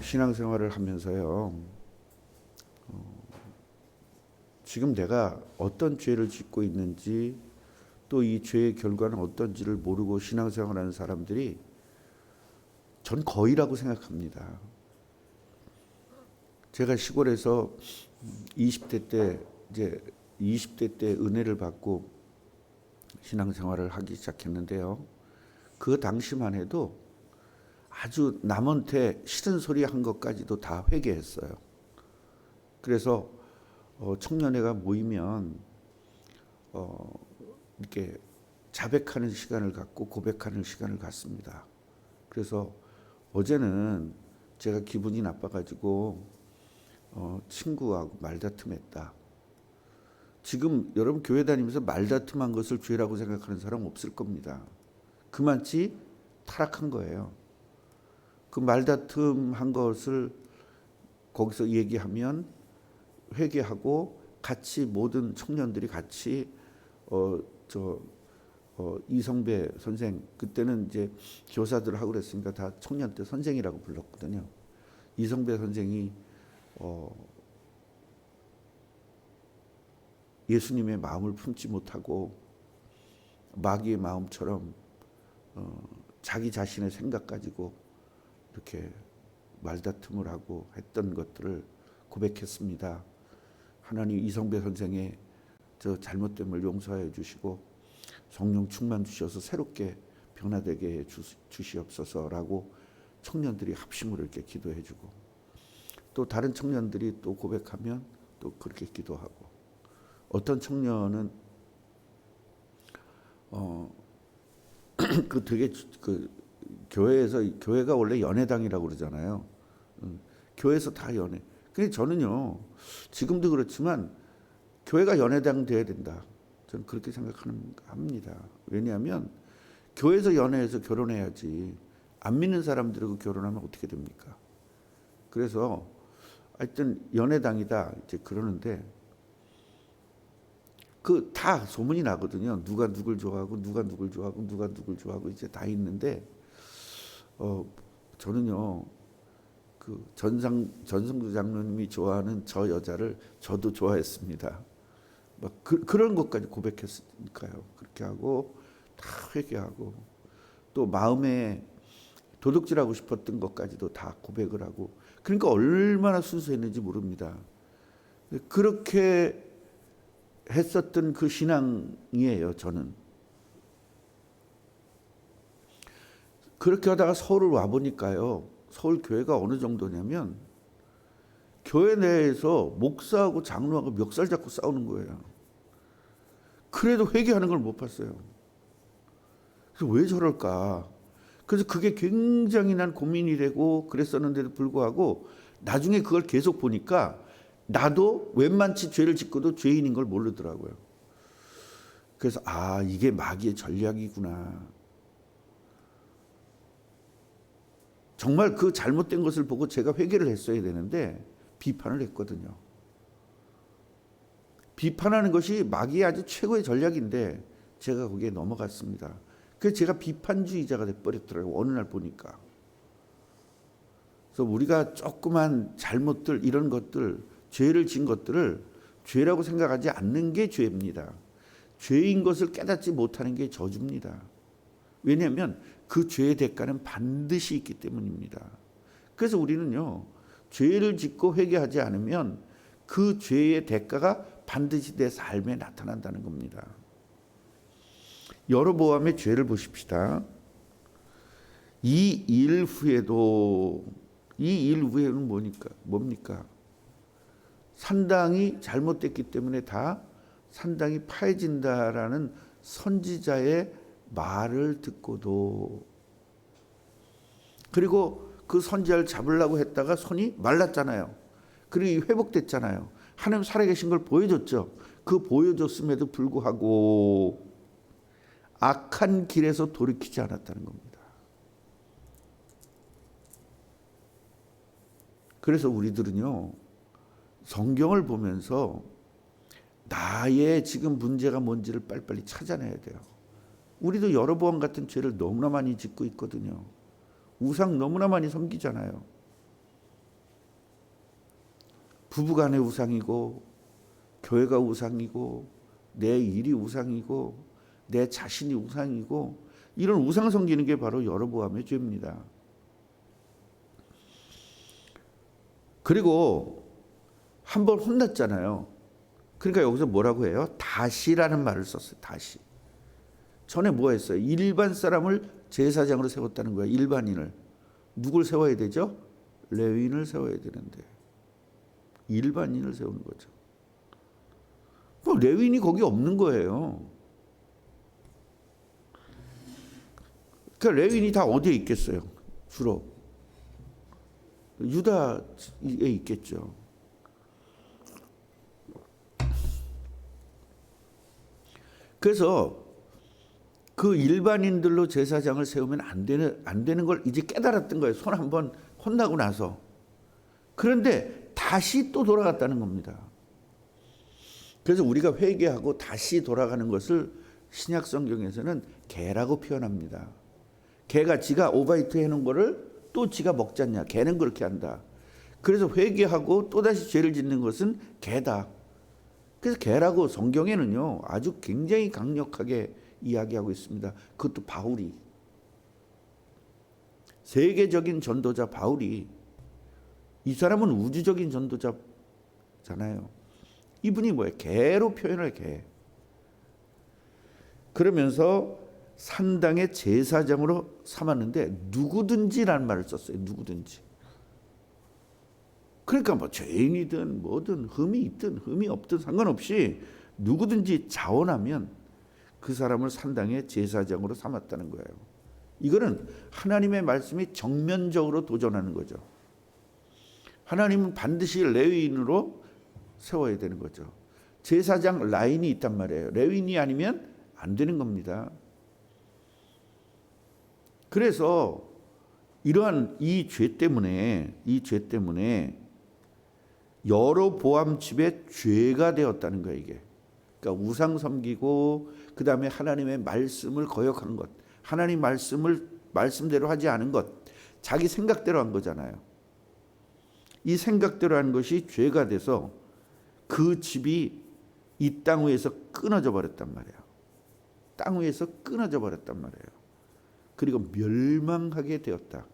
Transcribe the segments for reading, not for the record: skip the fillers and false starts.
신앙생활을 하면서요, 지금 내가 어떤 죄를 짓고 있는지 또 이 죄의 결과는 어떤지를 모르고 신앙생활하는 사람들이 전 거의라고 생각합니다. 제가 시골에서 20대 때 이제 20대 때 은혜를 받고 신앙생활을 하기 시작했는데요. 그 당시만 해도 아주 남한테 싫은 소리 한 것까지도 다 회개했어요. 그래서 청년회가 모이면 이렇게 자백하는 시간을 갖고 고백하는 시간을 갖습니다. 그래서 어제는 제가 기분이 나빠가지고 친구하고 말다툼했다. 지금 여러분 교회 다니면서 말다툼한 것을 죄라고 생각하는 사람 없을 겁니다. 그만치 타락한 거예요. 그 말다툼한 것을 거기서 얘기하면 회개하고 같이 모든 청년들이 같이 이성배 선생, 그때는 이제 교사들 하고 그랬으니까 다 청년 때 선생이라고 불렀거든요. 이성배 선생이 예수님의 마음을 품지 못하고 마귀의 마음처럼 자기 자신의 생각 가지고 이렇게 말다툼을 하고 했던 것들을 고백했습니다. 하나님 이성배 선생의 저 잘못됨을 용서해 주시고 성령 충만 주셔서 새롭게 변화되게 해 주시옵소서라고 청년들이 합심으로 이렇게 기도해 주고, 또 다른 청년들이 또 고백하면 또 그렇게 기도하고, 어떤 청년은 그 되게 그 교회가 원래 연회당이라고 그러잖아요. 교회에서 다 연회. 근데 저는요, 지금도 그렇지만 교회가 연회당 돼야 된다. 저는 그렇게 생각합니다. 왜냐하면 교회에서 연애해서 결혼해야지 안 믿는 사람들하고 결혼하면 어떻게 됩니까? 그래서 하여튼 연애당이다 이제 그러는데, 그 다 소문이 나거든요. 누가 누굴 좋아하고 누가 누굴 좋아하고 누가 누굴 좋아하고 이제 다 있는데, 저는요, 그 전성주 장로님이 좋아하는 저 여자를 저도 좋아했습니다. 막 그런 것까지 고백했으니까요. 그렇게 하고 다 회개하고, 또 마음에 도둑질하고 싶었던 것까지도 다 고백을 하고, 그러니까 얼마나 순수했는지 모릅니다. 그렇게 했었던 그 신앙이에요. 저는 그렇게 하다가 서울을 와 보니까요, 서울 교회가 어느 정도냐면 교회 내에서 목사하고 장로하고 멱살 잡고 싸우는 거예요. 그래도 회개하는 걸 못 봤어요. 그래서 왜 저럴까? 그래서 그게 굉장히 난 고민이 되고 그랬었는데도 불구하고 나중에 그걸 계속 보니까 나도 웬만치 죄를 짓고도 죄인인 걸 모르더라고요. 그래서 이게 마귀의 전략이구나. 정말 그 잘못된 것을 보고 제가 회개를 했어야 되는데 비판을 했거든요. 비판하는 것이 마귀의 아주 최고의 전략인데 제가 거기에 넘어갔습니다. 그래서 제가 비판주의자가 돼버렸더라고요. 어느 날 보니까. 그래서 우리가 조그만 잘못들, 이런 것들, 죄를 진 것들을 죄라고 생각하지 않는 게 죄입니다. 죄인 것을 깨닫지 못하는 게 저주입니다. 왜냐하면 그 죄의 대가는 반드시 있기 때문입니다. 그래서 우리는요, 죄를 짓고 회개하지 않으면 그 죄의 대가가 반드시 내 삶에 나타난다는 겁니다. 여로보암의 죄를 보십시다. 이 일 후에는 뭡니까? 산당이 잘못됐기 때문에 다 산당이 파해진다라는 선지자의 말을 듣고도, 그리고 그 선지자를 잡으려고 했다가 손이 말랐잖아요. 그리고 회복됐잖아요. 하나님 살아계신 걸 보여줬죠. 그 보여줬음에도 불구하고 악한 길에서 돌이키지 않았다는 겁니다. 그래서 우리들은요, 성경을 보면서 나의 지금 문제가 뭔지를 빨리빨리 찾아내야 돼요. 우리도 여로보암 같은 죄를 너무나 많이 짓고 있거든요. 우상 너무나 많이 섬기잖아요. 부부간의 우상이고, 교회가 우상이고, 내 일이 우상이고, 내 자신이 우상이고, 이런 우상 섬기는 게 바로 여로보암의 죄입니다. 그리고 한번 혼났잖아요. 그러니까 여기서 뭐라고 해요? 다시라는 말을 썼어요. 다시. 전에 뭐 했어요? 일반 사람을 제사장으로 세웠다는 거예요. 일반인을. 누굴 세워야 되죠? 레위인을 세워야 되는데 일반인을 세우는 거죠. 레위인이 거기 없는 거예요. 그러니까 레위인이 다 어디에 있겠어요? 주로 유다에 있겠죠. 그래서 그 일반인들로 제사장을 세우면 안 되는 걸 이제 깨달았던 거예요. 손 한번 혼나고 나서. 그런데 다시 또 돌아갔다는 겁니다. 그래서 우리가 회개하고 다시 돌아가는 것을 신약 성경에서는 개라고 표현합니다. 개가 지가 오바이트 해놓은 거를 또 지가 먹잖냐. 개는 그렇게 한다. 그래서 회개하고 또다시 죄를 짓는 것은 개다. 그래서 개라고 성경에는요 아주 굉장히 강력하게 이야기하고 있습니다. 그것도 바울이, 세계적인 전도자 바울이, 이 사람은 우주적인 전도자잖아요. 이분이 뭐예요? 개로 표현을 개. 그러면서 산당의 제사장으로 삼았는데 누구든지라는 말을 썼어요. 누구든지. 그러니까 뭐 죄인이든 뭐든 흠이 있든 흠이 없든 상관없이 누구든지 자원하면 그 사람을 산당의 제사장으로 삼았다는 거예요. 이거는 하나님의 말씀이 정면적으로 도전하는 거죠. 하나님은 반드시 레위인으로 세워야 되는 거죠. 제사장 라인이 있단 말이에요. 레위인이 아니면 안 되는 겁니다. 그래서 이러한 이 죄 때문에 여로보암 집의 죄가 되었다는 거예요. 이게. 그러니까 우상 섬기고 그 다음에 하나님의 말씀을 거역한 것, 하나님 말씀대로 하지 않은 것, 자기 생각대로 한 거잖아요. 이 생각대로 한 것이 죄가 돼서 그 집이 이 땅 위에서 끊어져 버렸단 말이에요. 땅 위에서 끊어져 버렸단 말이에요. 그리고 멸망하게 되었다.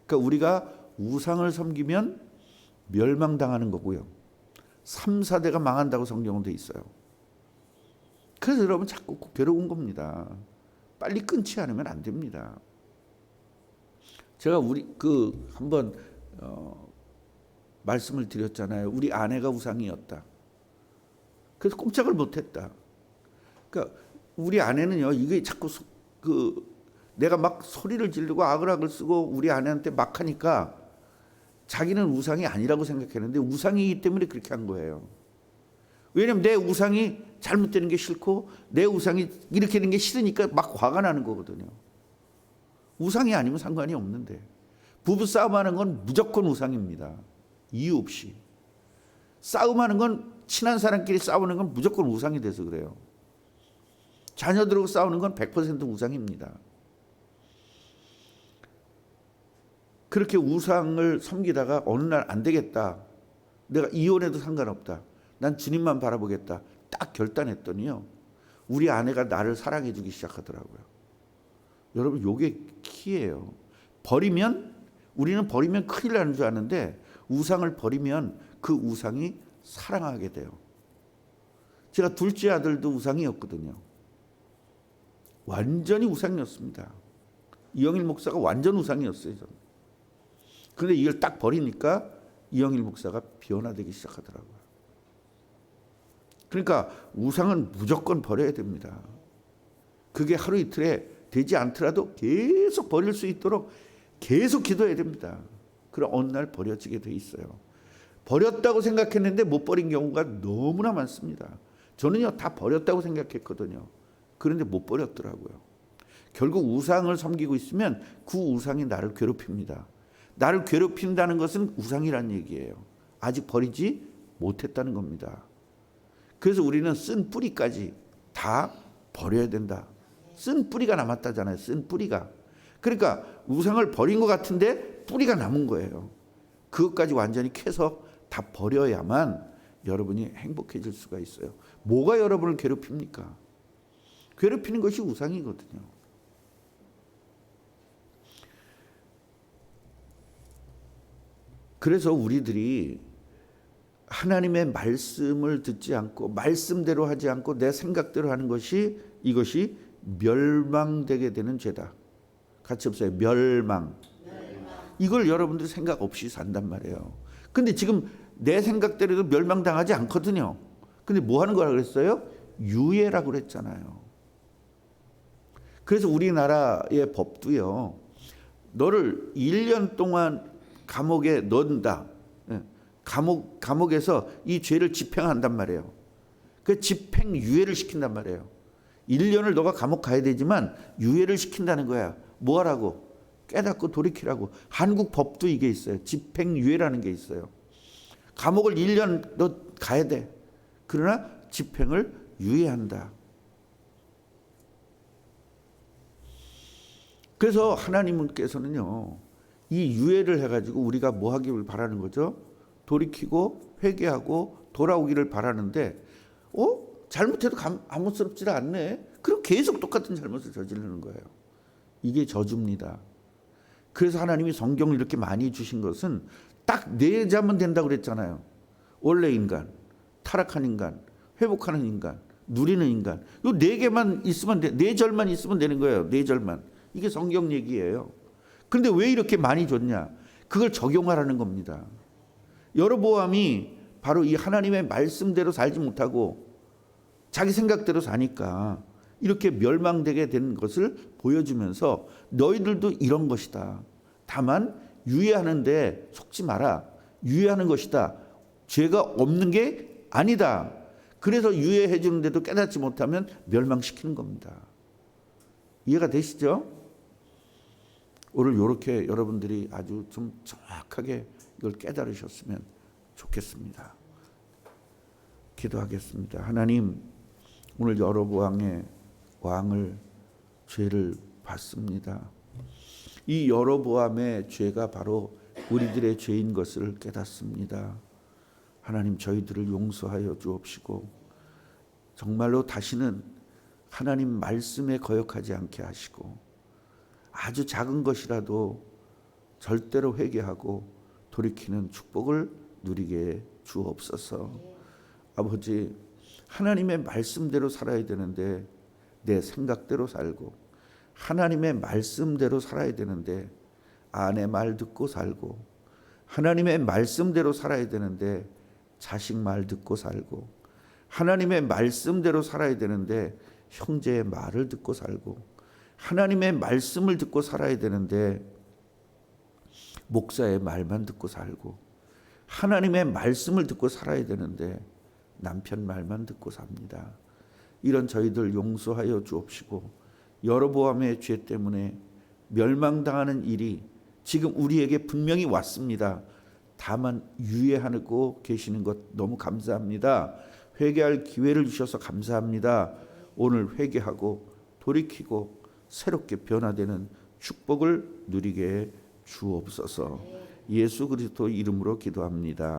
그러니까 우리가 우상을 섬기면 멸망당하는 거고요. 3, 4대가 망한다고 성경은 돼 있어요. 그래서 여러분 자꾸 괴로운 겁니다. 빨리 끊지 않으면 안 됩니다. 제가 한번 말씀을 드렸잖아요. 우리 아내가 우상이었다. 그래서 꼼짝을 못했다. 그러니까 우리 아내는요, 이게 자꾸 내가 막 소리를 지르고 아글아글 쓰고 우리 아내한테 막 하니까 자기는 우상이 아니라고 생각했는데 우상이기 때문에 그렇게 한 거예요. 왜냐면 내 우상이 잘못되는 게 싫고 내 우상이 이렇게 되는 게 싫으니까 막 화가 나는 거거든요. 우상이 아니면 상관이 없는데 부부 싸움하는 건 무조건 우상입니다. 이유 없이. 싸움하는 건 친한 사람끼리 싸우는 건 무조건 우상이 돼서 그래요. 자녀들하고 싸우는 건 100% 우상입니다. 그렇게 우상을 섬기다가 어느 날 안 되겠다. 내가 이혼해도 상관없다. 난 주님만 바라보겠다. 딱 결단했더니요. 우리 아내가 나를 사랑해 주기 시작하더라고요. 여러분 이게 키예요. 우리는 버리면 큰일 나는 줄 아는데 우상을 버리면 그 우상이 사랑하게 돼요. 제가 둘째 아들도 우상이었거든요. 완전히 우상이었습니다. 이영일 목사가 완전 우상이었어요. 저는. 그런데 이걸 딱 버리니까 이영일 목사가 변화되기 시작하더라고요. 그러니까 우상은 무조건 버려야 됩니다. 그게 하루 이틀에 되지 않더라도 계속 버릴 수 있도록 계속 기도해야 됩니다. 그럼 어느 날 버려지게 돼 있어요. 버렸다고 생각했는데 못 버린 경우가 너무나 많습니다. 저는요 다 버렸다고 생각했거든요. 그런데 못 버렸더라고요. 결국 우상을 섬기고 있으면 그 우상이 나를 괴롭힙니다. 나를 괴롭힌다는 것은 우상이란 얘기예요. 아직 버리지 못했다는 겁니다. 그래서 우리는 쓴 뿌리까지 다 버려야 된다. 쓴 뿌리가 남았다잖아요. 쓴 뿌리가. 그러니까 우상을 버린 것 같은데 뿌리가 남은 거예요. 그것까지 완전히 캐서 다 버려야만 여러분이 행복해질 수가 있어요. 뭐가 여러분을 괴롭힙니까? 괴롭히는 것이 우상이거든요. 그래서 우리들이 하나님의 말씀을 듣지 않고 말씀대로 하지 않고 내 생각대로 하는 것이 이것이 멸망되게 되는 죄다. 같이 없어요. 멸망. 이걸 여러분들이 생각 없이 산단 말이에요. 근데 지금 내 생각대로도 멸망당하지 않거든요. 근데 뭐 하는 거라 그랬어요? 유예라고 그랬잖아요. 그래서 우리나라의 법도요. 너를 1년 동안 감옥에 넣는다. 감옥에서 이 죄를 집행한단 말이에요. 그 집행유예를 시킨단 말이에요. 1년을 너가 감옥 가야 되지만 유예를 시킨다는 거야. 뭐 하라고? 깨닫고 돌이키라고. 한국 법도 이게 있어요. 집행유예라는 게 있어요. 감옥을 1년 너 가야 돼. 그러나 집행을 유예한다. 그래서 하나님께서는요. 이 유예를 해가지고 우리가 뭐 하기를 바라는 거죠? 돌이키고 회개하고 돌아오기를 바라는데 잘못해도 아무스럽지 않네. 그럼 계속 똑같은 잘못을 저지르는 거예요. 이게 저주입니다. 그래서 하나님이 성경을 이렇게 많이 주신 것은 딱 네 자면 된다고 그랬잖아요. 원래 인간, 타락한 인간, 회복하는 인간, 누리는 인간. 이 네 개만 있으면 돼. 네 절만 있으면 되는 거예요. 네 절만. 이게 성경 얘기예요. 그런데 왜 이렇게 많이 줬냐? 그걸 적용하라는 겁니다. 여로보암이 바로 이 하나님의 말씀대로 살지 못하고 자기 생각대로 사니까 이렇게 멸망되게 된 것을 보여주면서 너희들도 이런 것이다. 다만 유예하는데 속지 마라. 유예하는 것이다. 죄가 없는 게 아니다. 그래서 유예해 주는데도 깨닫지 못하면 멸망시키는 겁니다. 이해가 되시죠? 오늘 이렇게 여러분들이 아주 좀 정확하게 이걸 깨달으셨으면 좋겠습니다. 기도하겠습니다. 하나님, 오늘 여로보암의 왕을 죄를 받습니다. 이 여로보암의 죄가 바로 우리들의 죄인 것을 깨닫습니다. 하나님, 저희들을 용서하여 주옵시고 정말로 다시는 하나님 말씀에 거역하지 않게 하시고 아주 작은 것이라도 절대로 회개하고 돌이키는 축복을 누리게 주옵소서. 아버지, 하나님의 말씀대로 살아야 되는데 내 생각대로 살고 하나님의 말씀대로 살아야 되는데 아내 말 듣고 살고 하나님의 말씀대로 살아야 되는데 자식 말 듣고 살고 하나님의 말씀대로 살아야 되는데 형제의 말을 듣고 살고 하나님의 말씀을 듣고 살아야 되는데 목사의 말만 듣고 살고 하나님의 말씀을 듣고 살아야 되는데 남편 말만 듣고 삽니다. 이런 저희들 용서하여 주옵시고 여로보암의 죄 때문에 멸망당하는 일이 지금 우리에게 분명히 왔습니다. 다만 유예하고 계시는 것 너무 감사합니다. 회개할 기회를 주셔서 감사합니다. 오늘 회개하고 돌이키고 새롭게 변화되는 축복을 누리게 주옵소서. 예수 그리스도 이름으로 기도합니다.